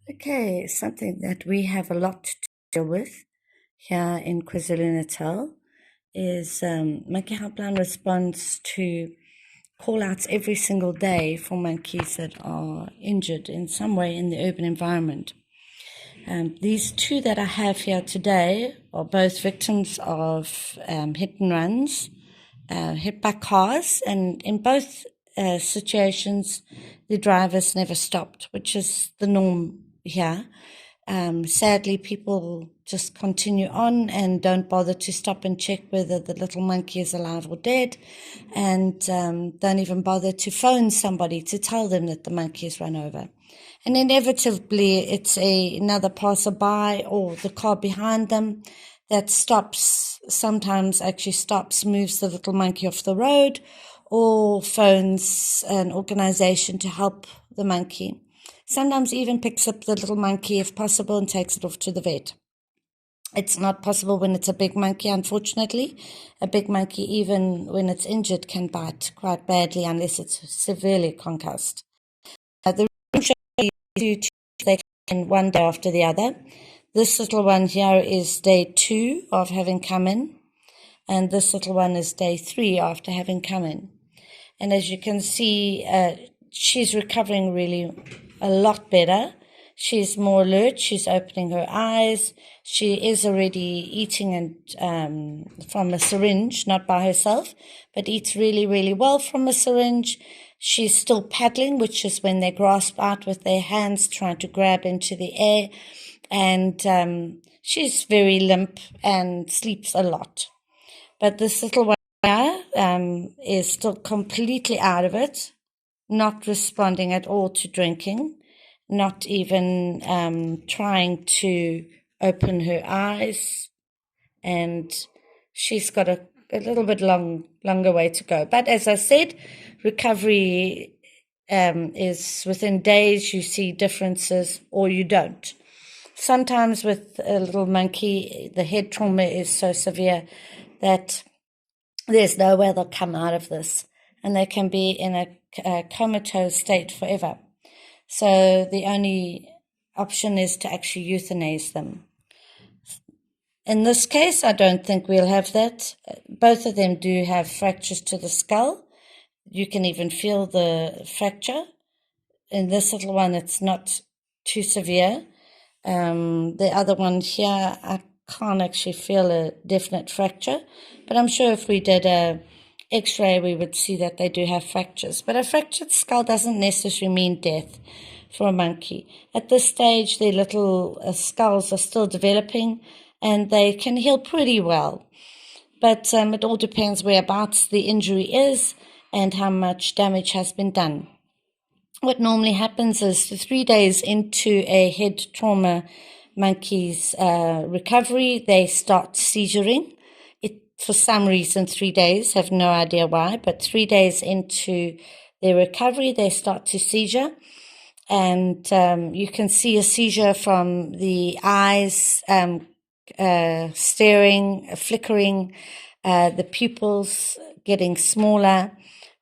Okay, something that we have a lot to deal with here in KwaZulu-Natal is Monkey Helpline responds to call-outs every single day for monkeys that are injured in some way in the urban environment. These two that I have here today are both victims of hit and runs, hit by cars, and in both situations, the drivers never stopped, which is the norm here. Sadly, people just continue on and don't bother to stop and check whether the little monkey is alive or dead, and don't even bother to phone somebody to tell them that the monkey is run over. And inevitably, it's another passerby or the car behind them that stops, sometimes actually stops, moves the little monkey off the road, or phones an organization to help the monkey. Sometimes even picks up the little monkey if possible and takes it off to the vet. It's not possible when it's a big monkey, unfortunately. A big monkey, even when it's injured, can bite quite badly unless it's severely concussed. The two they come one day after the other. This little one here is day 2 of having come in, and this little one is day 3 after having come in. And as you can see, she's recovering really a lot better. She's more alert. She's opening her eyes. She is already eating and from a syringe, not by herself, but eats really, really well from a syringe. She's still paddling, which is when they grasp out with their hands, trying to grab into the air. And she's very limp and sleeps a lot. But this little one is still completely out of it, not responding at all to drinking, not even trying to open her eyes, and she's got a little bit longer way to go. But as I said, recovery is within days. You see differences or you don't. Sometimes with a little monkey, the head trauma is so severe that there's no way they'll come out of this, and they can be in a comatose state forever. So the only option is to actually euthanize them. In this case, I don't think we'll have that. Both of them do have fractures to the skull. You can even feel the fracture. In this little one, it's not too severe. The other one here, I can't actually feel a definite fracture, but I'm sure if we did a x-ray, we would see that they do have fractures. But a fractured skull doesn't necessarily mean death for a monkey. At this stage, their little skulls are still developing, and they can heal pretty well. But it all depends whereabouts the injury is and how much damage has been done. What normally happens is 3 days into a head trauma monkey's recovery, they start seizuring. For some reason, 3 days, have no idea why, but 3 days into their recovery, they start to seizure. And you can see a seizure from the eyes staring, flickering, the pupils getting smaller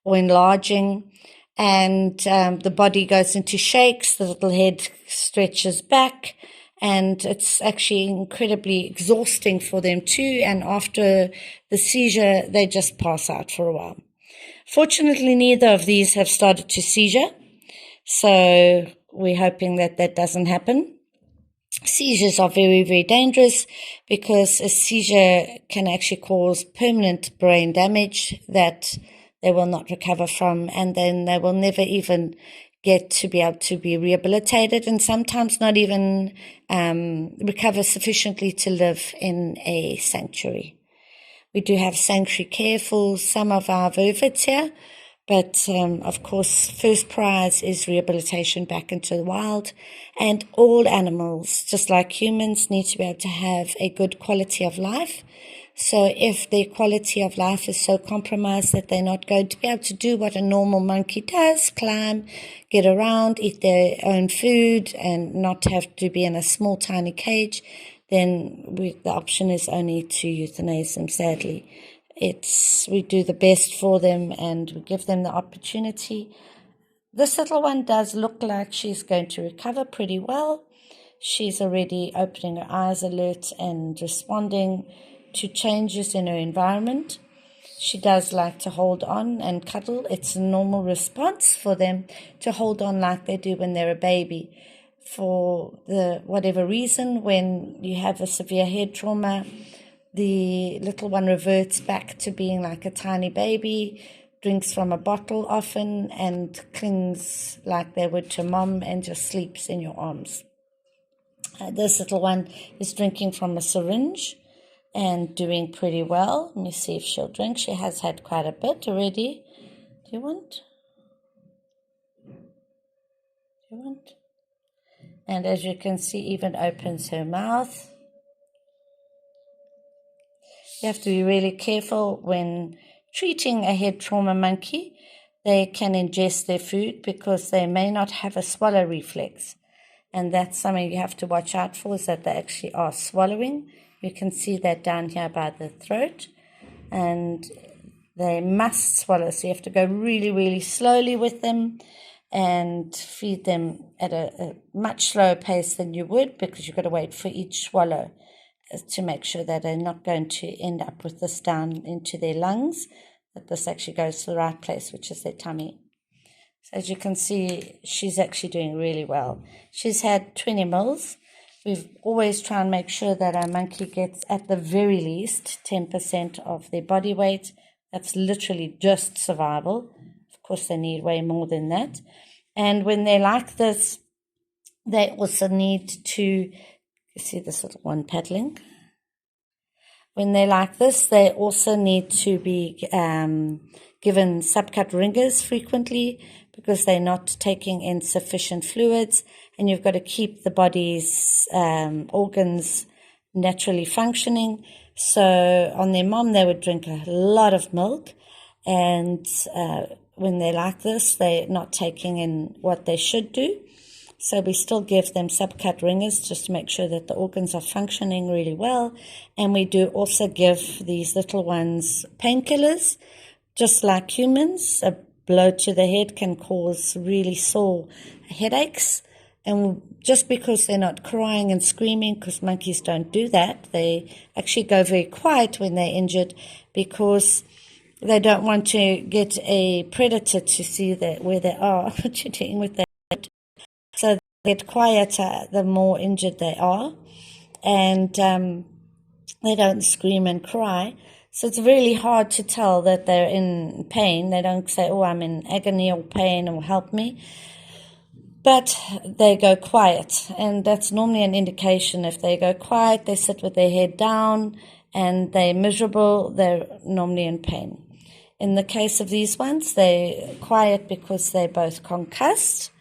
or enlarging, and the body goes into shakes, the little head stretches back, and it's actually incredibly exhausting for them too. And after the seizure, they just pass out for a while. Fortunately, neither of these have started to seizure, so we're hoping that that doesn't happen. Seizures are very, very dangerous because a seizure can actually cause permanent brain damage that they will not recover from, and then they will never even get to be able to be rehabilitated, and sometimes not even recover sufficiently to live in a sanctuary. We do have sanctuary care for some of our vervets here, but of course, first prize is rehabilitation back into the wild. And all animals, just like humans, need to be able to have a good quality of life. So if their quality of life is so compromised that they're not going to be able to do what a normal monkey does, climb, get around, eat their own food, and not have to be in a small, tiny cage, then the option is only to euthanize them, sadly. We do the best for them, and we give them the opportunity This little one does look like she's going to recover pretty well. She's already opening her eyes alert and responding to changes in her environment. She does like to hold on and cuddle. It's a normal response for them to hold on like they do when they're a baby. For whatever reason, when you have a severe head trauma, the little one reverts back to being like a tiny baby, drinks from a bottle often, and clings like they would to mom and just sleeps in your arms. This little one is drinking from a syringe and doing pretty well. Let me see if she'll drink. She has had quite a bit already. Do you want? And as you can see, even opens her mouth. You have to be really careful when treating a head trauma monkey. They can ingest their food because they may not have a swallow reflex. And that's something you have to watch out for, is that they actually are swallowing. You can see that down here by the throat. And they must swallow. So you have to go really, really slowly with them and feed them at a much slower pace than you would, because you've got to wait for each swallow to make sure that they're not going to end up with this down into their lungs, that this actually goes to the right place, which is their tummy. So as you can see, she's actually doing really well. She's had 20 mils. We've always try and make sure that our monkey gets at the very least 10% of their body weight. That's literally just survival. Of course, they need way more than that. And when they're like this, they also need to, you see this little one paddling? When they're like this, they also need to be given subcut ringers frequently, because they're not taking in sufficient fluids, and you've got to keep the body's organs naturally functioning. So on their mom, they would drink a lot of milk, and when they're like this, they're not taking in what they should do. So we still give them subcut ringers just to make sure that the organs are functioning really well. And we do also give these little ones painkillers, just like humans. A blow to the head can cause really sore headaches. And just because they're not crying and screaming, because monkeys don't do that, they actually go very quiet when they're injured, because they don't want to get a predator to see that where they are, what you're doing with that. So they get quieter the more injured they are, and they don't scream and cry. So it's really hard to tell that they're in pain. They don't say, oh, I'm in agony or pain, or help me. But they go quiet, and that's normally an indication. If they go quiet, they sit with their head down, and they're miserable, they're normally in pain. In the case of these ones, they're quiet because they're both concussed,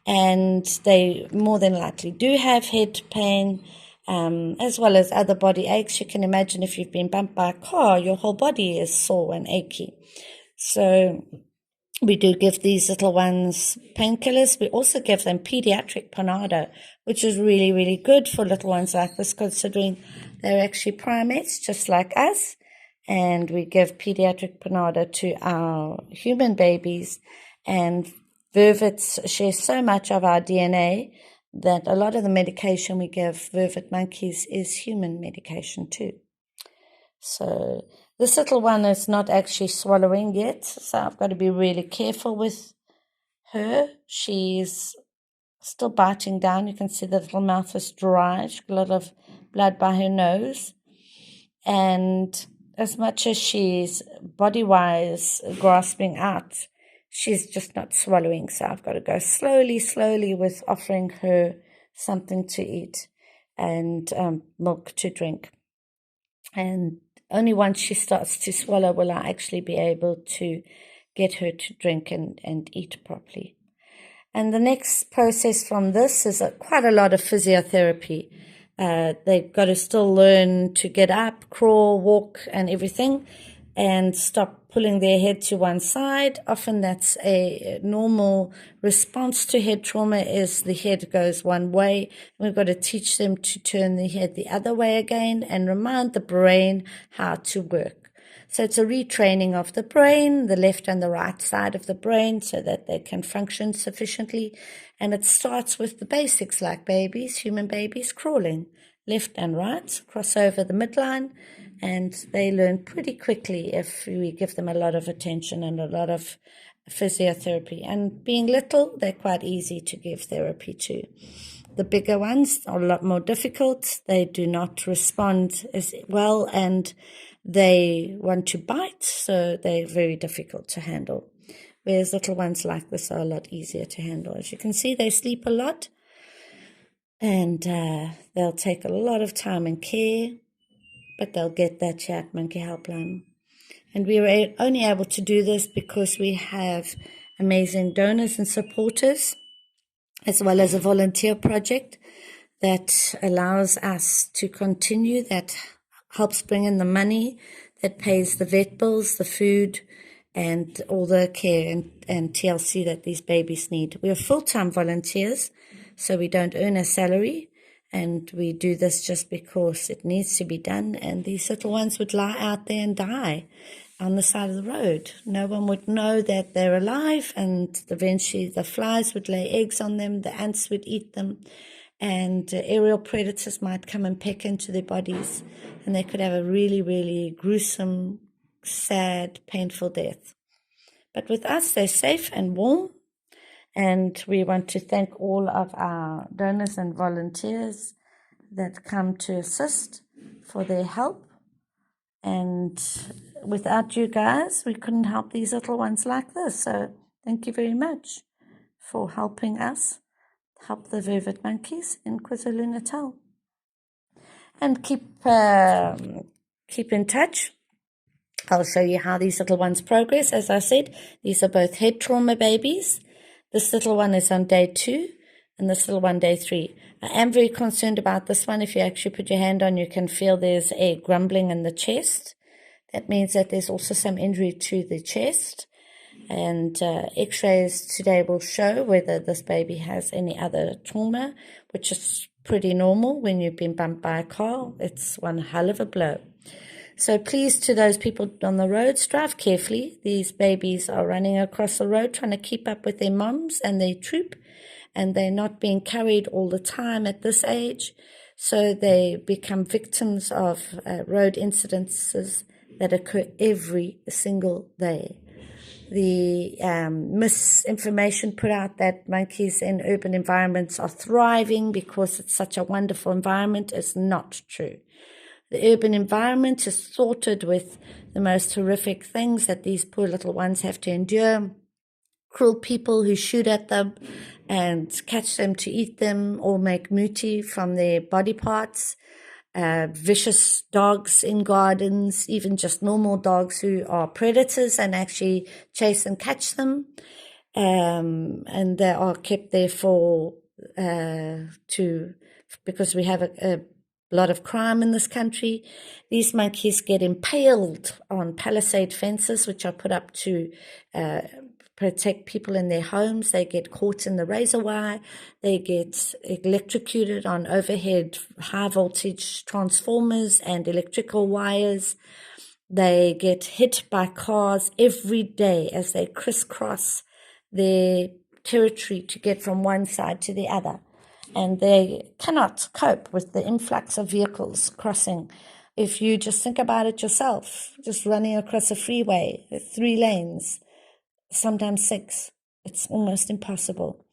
and they more than likely do have head pain, as well as other body aches. You can imagine if you've been bumped by a car, your whole body is sore and achy. So we do give these little ones painkillers. We also give them pediatric Panado, which is really, really good for little ones like this, considering they're actually primates just like us. And we give pediatric Panado to our human babies. And vervets share so much of our DNA that a lot of the medication we give vervet monkeys is human medication too. So this little one is not actually swallowing yet, so I've got to be really careful with her. She's still biting down. You can see the little mouth is dry. She's got a lot of blood by her nose. And as much as she's body-wise grasping out, she's just not swallowing. So I've got to go slowly, slowly with offering her something to eat and milk to drink. And only once she starts to swallow will I actually be able to get her to drink and eat properly. And the next process from this is quite a lot of physiotherapy. They've got to still learn to get up, crawl, walk, and everything, and stop pulling their head to one side. Often that's a normal response to head trauma, is the head goes one way. We've got to teach them to turn the head the other way again and remind the brain how to work. So it's a retraining of the brain, the left and the right side of the brain, so that they can function sufficiently. And it starts with the basics, like babies, human babies, crawling, left and right, cross over the midline, and they learn pretty quickly if we give them a lot of attention and a lot of physiotherapy. And being little, they're quite easy to give therapy to. The bigger ones are a lot more difficult. They do not respond as well, and they want to bite, so they're very difficult to handle. Whereas little ones like this are a lot easier to handle. As you can see, they sleep a lot, and they'll take a lot of time and care, but they'll get that here at Monkey Helpline. And we were only able to do this because we have amazing donors and supporters, as well as a volunteer project that allows us to continue, that helps bring in the money, that pays the vet bills, the food, and all the care and TLC that these babies need. We are full-time volunteers, so we don't earn a salary, and we do this just because it needs to be done. And these little ones would lie out there and die on the side of the road. No one would know that they're alive, and eventually the flies would lay eggs on them, the ants would eat them, and aerial predators might come and peck into their bodies, and they could have a really, really gruesome, sad, painful death. But with us, they're safe and warm, and we want to thank all of our donors and volunteers that come to assist for their help. And without you guys, we couldn't help these little ones like this. So thank you very much for helping us help the vervet monkeys in KwaZulu-Natal. And keep in touch. I'll show you how these little ones progress. As I said, these are both head trauma babies. This little one is on day 2, and this little one day 3. I am very concerned about this one. If you actually put your hand on, you can feel there's a grumbling in the chest. That means that there's also some injury to the chest. And x-rays today will show whether this baby has any other trauma, which is pretty normal when you've been bumped by a car. It's one hell of a blow. So please, to those people on the roads, drive carefully. These babies are running across the road trying to keep up with their moms and their troop, and they're not being carried all the time at this age. So they become victims of road incidences that occur every single day. The misinformation put out that monkeys in urban environments are thriving because it's such a wonderful environment is not true. The urban environment is sorted with the most horrific things that these poor little ones have to endure. Cruel people who shoot at them and catch them to eat them or make muti from their body parts. Vicious dogs in gardens, even just normal dogs who are predators and actually chase and catch them. And they are kept there because we have a lot of crime in this country. These monkeys get impaled on palisade fences, which are put up to protect people in their homes. They get caught in the razor wire. They get electrocuted on overhead high voltage transformers and electrical wires. They get hit by cars every day as they crisscross their territory to get from one side to the other. And they cannot cope with the influx of vehicles crossing. If you just think about it yourself, just running across a freeway, 3 lanes, sometimes 6, it's almost impossible.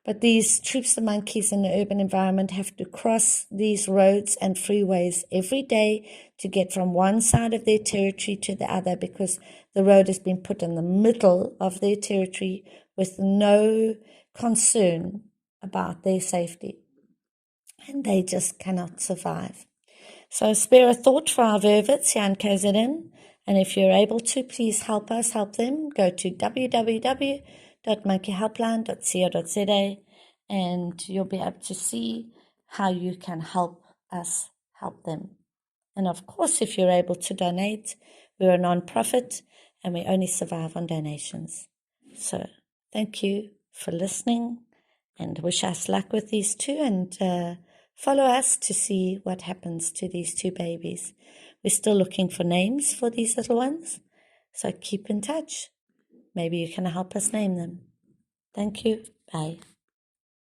But these troops of monkeys in the urban environment have to cross these roads and freeways every day to get from one side of their territory to the other, because the road has been put in the middle of their territory with no concern about their safety. And they just cannot survive. So spare a thought for our vervets here in KZN. And if you're able to, please help us, help them. Go to www.monkeyhelpline.co.za and you'll be able to see how you can help us help them. And of course, if you're able to donate, we're a non-profit and we only survive on donations. So thank you for listening and wish us luck with these two, and follow us to see what happens to these 2 babies. We're still looking for names for these little ones. So keep in touch. Maybe you can help us name them. Thank you. Bye.